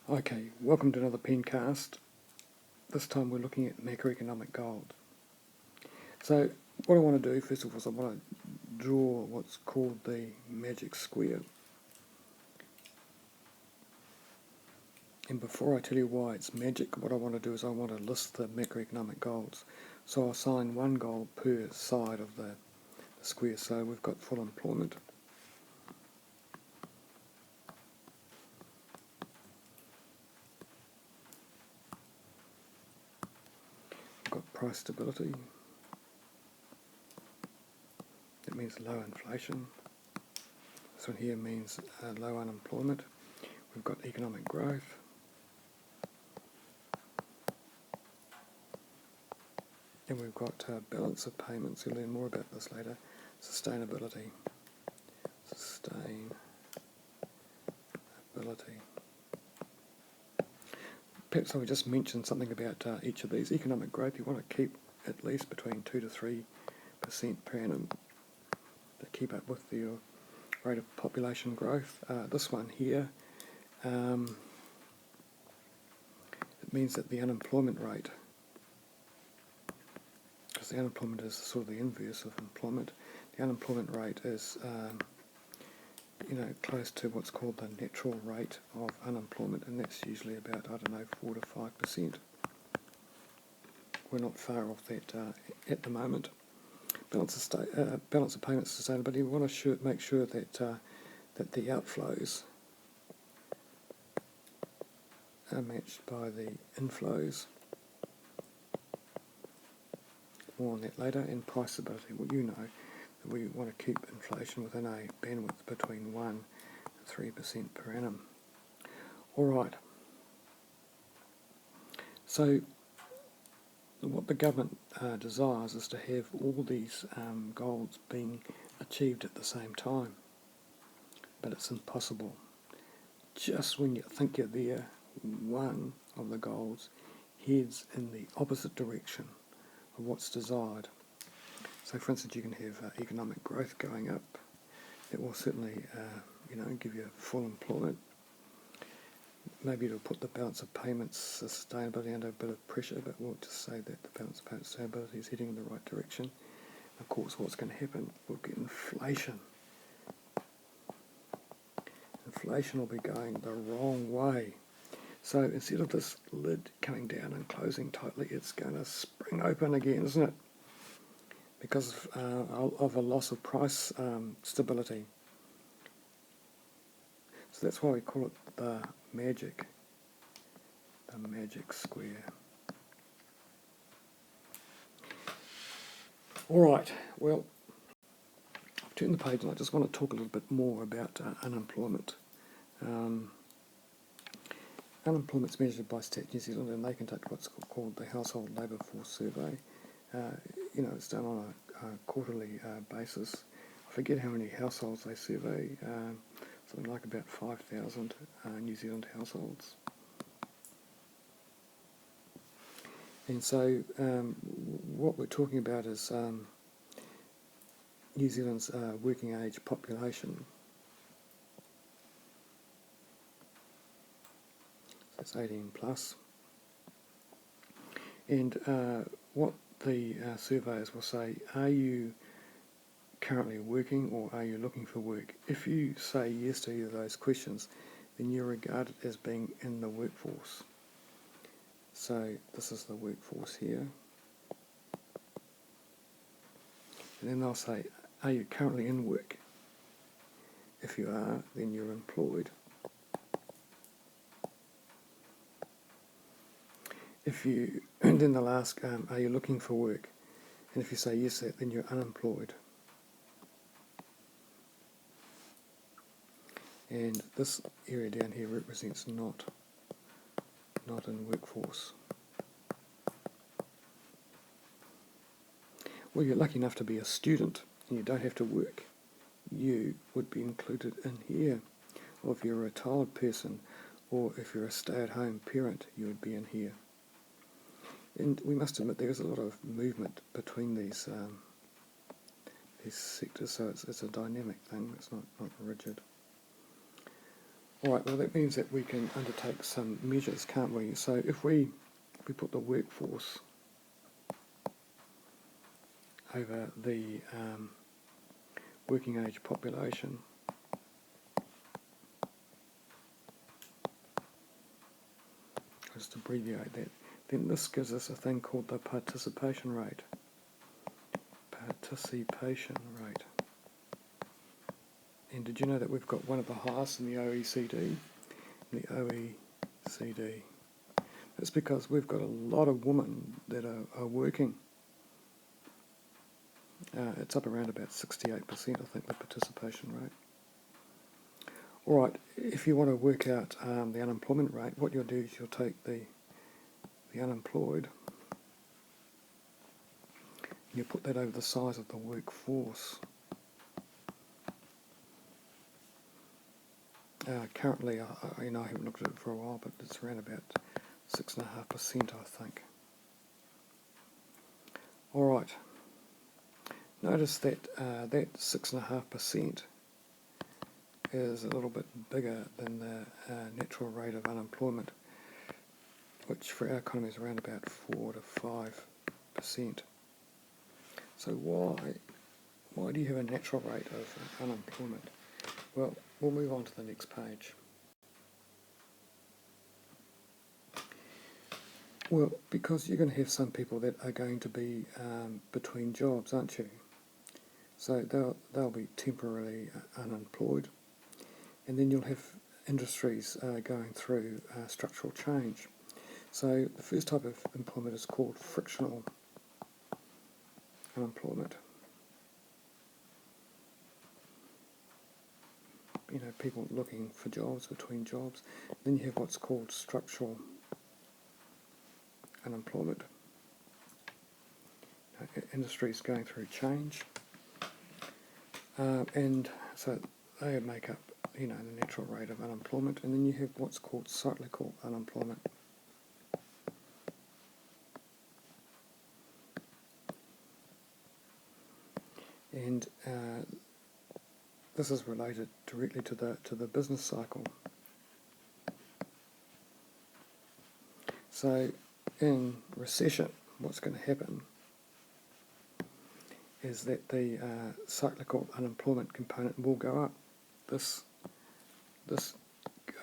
Okay, welcome to another Pencast. This time we're looking at macroeconomic gold. So what I want to do first of all is I want to draw what's called the magic square. And before I tell you why it's magic, what I want to do is I want to list the macroeconomic goals. So I'll assign one goal per side of the square. So we've got full employment. We've got price stability. That means low inflation. This one here means low unemployment. We've got economic growth. And we've got balance of payments. You'll learn more about this later. Sustainability. Perhaps I would just mention something about each of these. Economic growth, you want to keep at least between 2 to 3% per annum to keep up with your rate of population growth. This one here, it means that the unemployment rate, because the unemployment is sort of the inverse of employment, the unemployment rate is close to what's called the natural rate of unemployment, and that's usually about, 4 to 5%. We're not far off that at the moment. Balance of payments sustainability. We want to make sure that that the outflows are matched by the inflows. More on that later. And price stability. Well, you know that we want to keep inflation within a bandwidth between 1 and 3% per annum. All right. So what the government desires is to have all these goals being achieved at the same time, but it's impossible. Just when you think you're there, one of the goals heads in the opposite direction of what's desired. So for instance, you can have economic growth going up. It will certainly give you full employment. Maybe it'll put the balance of payments sustainability under a bit of pressure, but we'll just say that the balance of payments sustainability is heading in the right direction. Of course, what's going to happen? We'll get inflation. Inflation will be going the wrong way. So instead of this lid coming down and closing tightly, it's going to spring open again, isn't it? Because of a loss of price stability. So that's why we call it the magic square. All right, well, I've turned the page and I just want to talk a little bit more about unemployment. Unemployment's measured by Stat New Zealand, and they conduct what's called the Household Labour Force Survey. It's done on a quarterly basis. I forget how many households they survey, something like about 5,000 New Zealand households. And so what we're talking about is New Zealand's working age population. So it's 18 plus. And what the surveyors will say, are you currently working or are you looking for work? If you say yes to either of those questions, then you're regarded as being in the workforce. So this is the workforce here. And then they'll say, are you currently in work? If you are, then you're employed. And then they'll ask, are you looking for work? And if you say yes, then you're unemployed. And this area down here represents not in workforce. Well, you're lucky enough to be a student and you don't have to work. You would be included in here. Or if you're a retired person, or if you're a stay-at-home parent, you would be in here. And we must admit there is a lot of movement between these sectors, so it's a dynamic thing. It's not rigid. Alright, well that means that we can undertake some measures, can't we? So if we put the workforce over the working age population, just to abbreviate that, then this gives us a thing called the participation rate. Participation rate. And did you know that we've got one of the highest in the OECD? The OECD. That's because we've got a lot of women that are working. It's up around about 68%, I think, the participation rate. Alright, if you want to work out the unemployment rate, what you'll do is you'll take the unemployed, and you put that over the size of the workforce. Currently, I haven't looked at it for a while, but it's around about 6.5%, I think. Alright, notice that that 6.5% is a little bit bigger than the natural rate of unemployment, which for our economy is around about 4 to 5%. So why do you have a natural rate of unemployment? Well, we'll move on to the next page. Well, because you're going to have some people that are going to be between jobs, aren't you? So they'll be temporarily unemployed, and then you'll have industries going through structural change. So the first type of employment is called frictional unemployment. People looking for jobs between jobs. Then you have what's called structural unemployment. Industries going through change, and so they make up the natural rate of unemployment. And then you have what's called cyclical unemployment. And this is related directly to the business cycle. So in recession, what's going to happen is that the cyclical unemployment component will go up. This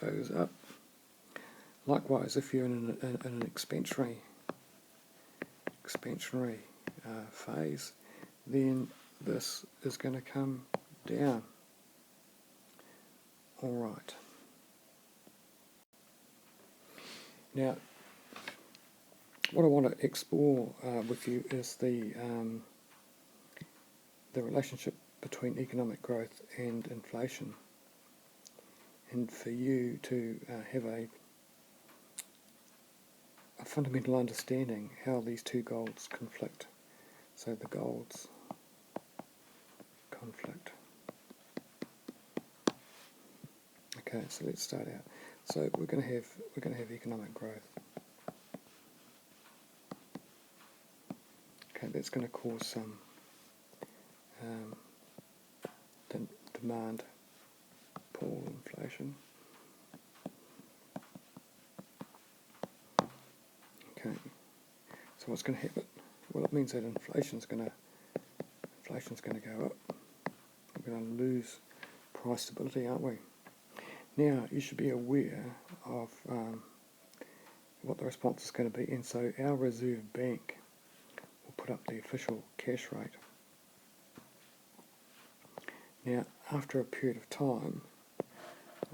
goes up. Likewise, if you're in an expansionary phase, then this is going to come down. All right. Now, what I want to explore with you is the relationship between economic growth and inflation, and for you to have a fundamental understanding how these two goals conflict. So the goals conflict. Okay, so let's start out. So we're going to have economic growth. Okay, that's going to cause some demand pull inflation. Okay, so what's going to happen? Well, it means that inflation's going to go up. We're going to lose price stability, aren't we? Now, you should be aware of what the response is going to be, and so our Reserve Bank will put up the official cash rate. Now, after a period of time,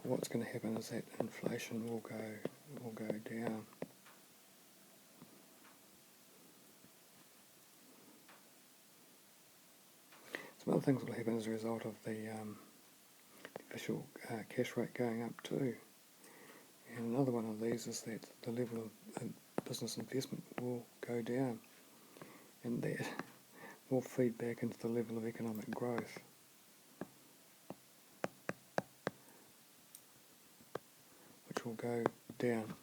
what's going to happen is that inflation will go down. Some other things will happen as a result of the official cash rate going up too. And another one of these is that the level of business investment will go down, and that will feed back into the level of economic growth. Which will go down.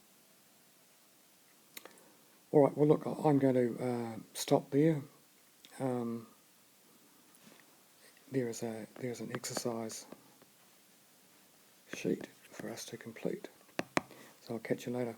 Alright, well look, I'm going to stop there. There's an exercise sheet for us to complete. So I'll catch you later.